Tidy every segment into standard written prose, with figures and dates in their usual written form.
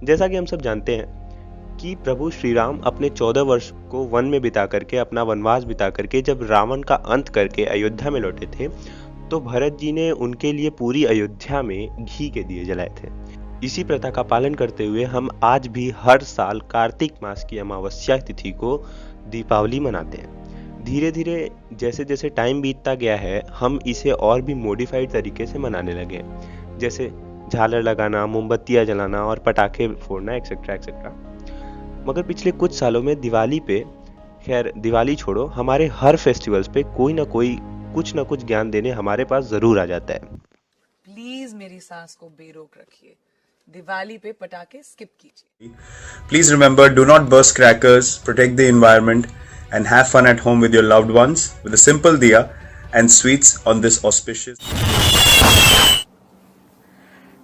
जैसा कि हम सब जानते हैं कि प्रभु श्री राम अपने 14 वर्ष को वन में बिता करके, अपना वनवास बिता करके जब रावण का अंत करके अयोध्या में लौटे थे, तो भरत जी ने उनके लिए पूरी अयोध्या में घी के दिए जलाए थे। इसी प्रथा का पालन करते हुए हम आज भी हर साल कार्तिक मास की अमावस्या तिथि को दीपावली मनाते हैं। धीरे धीरे जैसे जैसे टाइम बीतता गया है, हम इसे और भी मॉडिफाइड तरीके से मनाने लगे हैं, जैसे झालर लगाना, मोमबत्तियां जलाना और पटाखे फोड़ना, एक्सेट्रा एक्सेट्रा। मगर पिछले कुछ सालों में दिवाली पे, खैर दिवाली छोड़ो, हमारे हर फेस्टिवल्स पे कोई ना कोई कुछ ना कुछ ज्ञान देने हमारे पास जरूर आ जाता है। प्लीज मेरी सांस को बेरोक रखिए, दिवाली पे पटाखे स्किप कीजिए। Please remember, do not burst crackers, protect the environment, and have fun at home with your loved ones with a simple diya and sweets on this auspicious.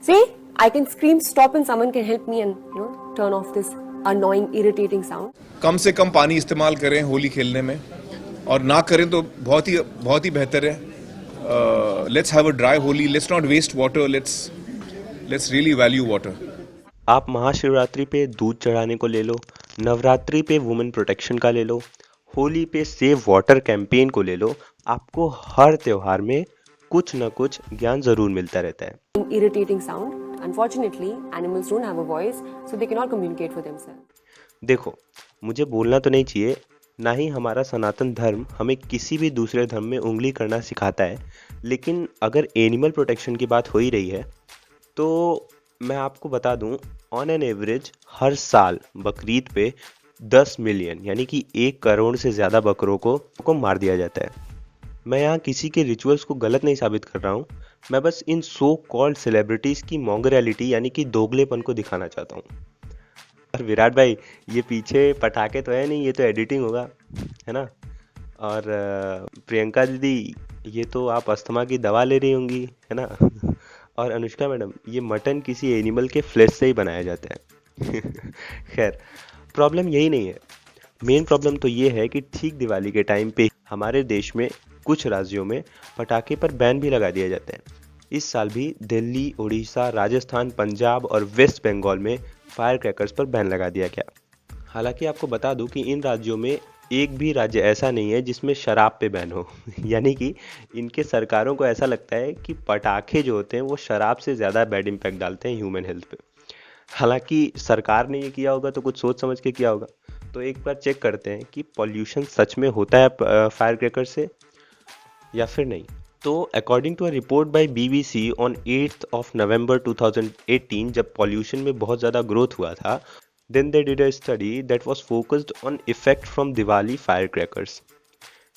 See, I can scream stop and someone can help me and turn off this annoying, irritating sound. कम से कम पानी इस्तेमाल करें होली खेलने में, और ना करें तो बहुत ही बेहतर है। Let's have a dry Holi, let's not waste water, let's really value water. आप महाशिवरात्रि पे दूध चढ़ाने को ले लो, नवरात्रि पे वुमेन प्रोटेक्शन का ले लो, होली पे सेव वाटर कैंपेन को ले लो, आपको हर त्योहार में कुछ न कुछ ज्ञान जरूर मिलता रहता है। Irritating sound. Unfortunately, animals don't have a voice, so they cannot communicate for themselves. देखो, मुझे बोलना तो नहीं चाहिए, ना ही हमारा सनातन धर्म हमें किसी भी दूसरे धर्म में उंगली करना सिखाता है, लेकिन अगर एनिमल प्रोटेक्शन की बात हो ही रही है तो मैं आपको बता दूं, ऑन एन एवरेज हर साल बकरीद पे 10 मिलियन यानी कि 1 करोड़ से ज़्यादा बकरों को मार दिया जाता है। मैं यहाँ किसी के रिचुअल्स को गलत नहीं साबित कर रहा हूँ, मैं बस इन सो कॉल्ड सेलिब्रिटीज़ की मॉन्गरैलिटी यानी कि दोगलेपन को दिखाना चाहता हूँ। और विराट भाई, ये पीछे पटाखे तो है नहीं, ये तो एडिटिंग होगा, है ना। और प्रियंका दीदी, ये तो आप अस्थमा की दवा ले रही होंगी, है ना। और अनुष्का मैडम, ये मटन किसी एनिमल के फ्लेश से ही बनाया जाता है। खैर, प्रॉब्लम यही नहीं है। मेन प्रॉब्लम तो ये है कि ठीक दिवाली के टाइम पे हमारे देश में कुछ राज्यों में पटाखे पर बैन भी लगा दिया जाता है। इस साल भी दिल्ली, उड़ीसा, राजस्थान, पंजाब और वेस्ट बंगाल में फायर क्रैकर्स पर बैन लगा दिया गया। हालांकि आपको बता दूं कि इन राज्यों में एक भी राज्य ऐसा नहीं है जिसमें शराब पे बैन हो। यानी कि इनके सरकारों को ऐसा लगता है कि पटाखे जो होते हैं वो शराब से ज़्यादा बैड इम्पैक्ट डालते हैं ह्यूमन हेल्थ पे। हालांकि सरकार ने ये किया होगा तो कुछ सोच समझ के किया होगा। तो एक बार चेक करते हैं कि पॉल्यूशन सच में होता है फायर क्रैकर से या फिर नहीं। तो according to a report by BBC on 8th of November 2018, जब पॉल्यूशन में बहुत ज़्यादा ग्रोथ हुआ था, then they did a study that was focused on effect from Diwali firecrackers.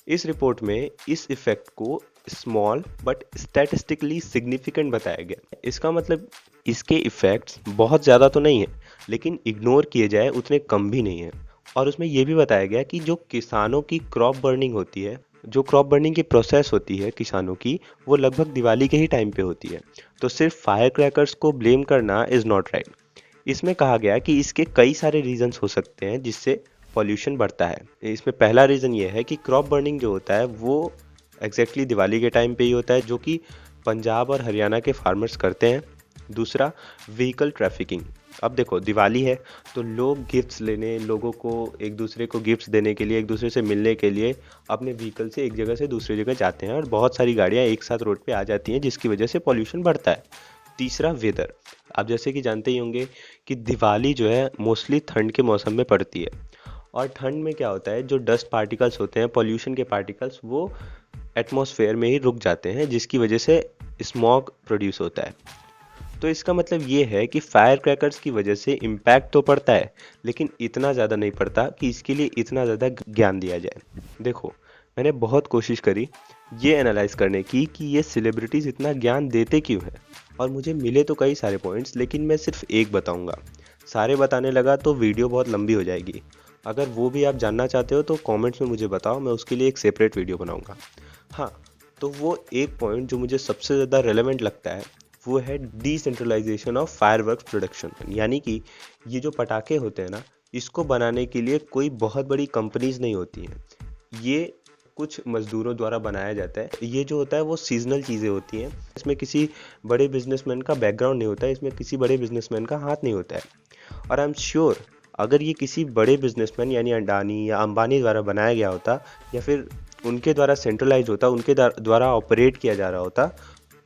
इस रिपोर्ट में इस इफेक्ट को स्मॉल बट स्टैटिस्टिकली सिग्निफिकेंट बताया गया। इसका मतलब इसके इफेक्ट्स बहुत ज़्यादा तो नहीं है, लेकिन इग्नोर किए जाए उतने कम भी नहीं है। और उसमें यह भी बताया गया कि जो किसानों की क्रॉप बर्निंग होती है, जो क्रॉप बर्निंग की प्रोसेस होती है किसानों की, वो लगभग दिवाली के ही टाइम पे होती है। तो सिर्फ फायर क्रैकर्स को ब्लेम करना इज़ नॉट राइट। इसमें कहा गया कि इसके कई सारे रीजंस हो सकते हैं जिससे पॉल्यूशन बढ़ता है। इसमें पहला रीज़न ये है कि क्रॉप बर्निंग जो होता है वो एग्जैक्टली दिवाली के टाइम पे ही होता है, जो कि पंजाब और हरियाणा के फार्मर्स करते हैं। दूसरा, व्हीकल ट्रैफिकिंग। अब देखो, दिवाली है तो लोग गिफ्ट्स लेने, लोगों को एक दूसरे को गिफ्ट्स देने के लिए, एक दूसरे से मिलने के लिए अपने व्हीकल से एक जगह से दूसरी जगह जाते हैं और बहुत सारी गाड़ियाँ एक साथ रोड पे आ जाती हैं, जिसकी वजह से पॉल्यूशन बढ़ता है। तीसरा, वेदर। आप जैसे कि जानते ही होंगे कि दिवाली जो है मोस्टली ठंड के मौसम में पड़ती है, और ठंड में क्या होता है, जो डस्ट पार्टिकल्स होते हैं, पॉल्यूशन के पार्टिकल्स, वो एटमॉस्फेयर में ही रुक जाते हैं, जिसकी वजह से स्मॉग प्रोड्यूस होता है। तो इसका मतलब ये है कि फायर क्रैकर्स की वजह से इम्पैक्ट तो पड़ता है, लेकिन इतना ज़्यादा नहीं पड़ता कि इसके लिए इतना ज़्यादा ज्ञान दिया जाए। देखो, मैंने बहुत कोशिश करी ये एनालाइज करने की कि ये सेलिब्रिटीज़ इतना ज्ञान देते क्यों हैं, और मुझे मिले तो कई सारे पॉइंट्स, लेकिन मैं सिर्फ एक बताऊंगा। सारे बताने लगा तो वीडियो बहुत लंबी हो जाएगी। अगर वो भी आप जानना चाहते हो तो कमेंट्स में मुझे बताओ, मैं उसके लिए एक सेपरेट वीडियो बनाऊंगा। हाँ, तो वो एक पॉइंट जो मुझे सबसे ज़्यादा रेलेवेंट लगता है वो है डिसेंट्रलाइजेशन ऑफ फायरवर्क्स प्रोडक्शन। यानी कि ये जो पटाखे होते हैं ना, इसको बनाने के लिए कोई बहुत बड़ी कंपनीज नहीं होती हैं, ये कुछ मज़दूरों द्वारा बनाया जाता है। ये जो होता है वो सीजनल चीज़ें होती हैं, इसमें किसी बड़े बिजनेसमैन का बैकग्राउंड नहीं होता है, इसमें किसी बड़े बिजनेसमैन का हाथ नहीं होता है। और आई एम श्योर अगर ये किसी बड़े बिजनेसमैन यानी अडानी या अंबानी द्वारा बनाया गया होता या फिर उनके द्वारा सेंट्रलाइज होता, उनके द्वारा ऑपरेट किया जा रहा होता,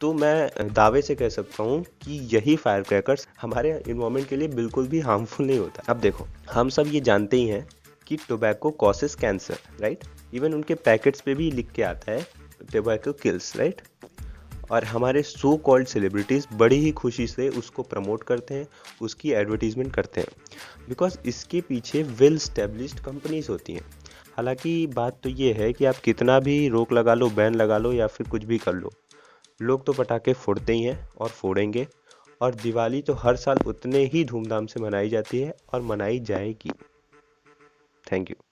तो मैं दावे से कह सकता हूँ कि यही फायर क्रैकर्स हमारे इन्वायरमेंट के लिए बिल्कुल भी हार्मफुल नहीं होता। अब देखो, हम सब ये जानते ही हैं कि tobacco causes cancer, right? Even उनके पैकेट्स पे भी लिख के आता है टोबैको किल्स, राइट? और हमारे सो कॉल्ड सेलिब्रिटीज़ बड़ी ही खुशी से उसको प्रमोट करते हैं, उसकी एडवर्टीजमेंट करते हैं, बिकॉज इसके पीछे वेल स्टेब्लिश्ड कंपनीज होती हैं। हालांकि बात तो ये है कि आप कितना भी रोक लगा लो, बैन लगा लो या फिर कुछ भी कर लो, लोग तो पटाखे फोड़ते ही हैं और फोड़ेंगे, और दिवाली तो हर साल उतने ही धूमधाम से मनाई जाती है और मनाई जाएगी। Thank you.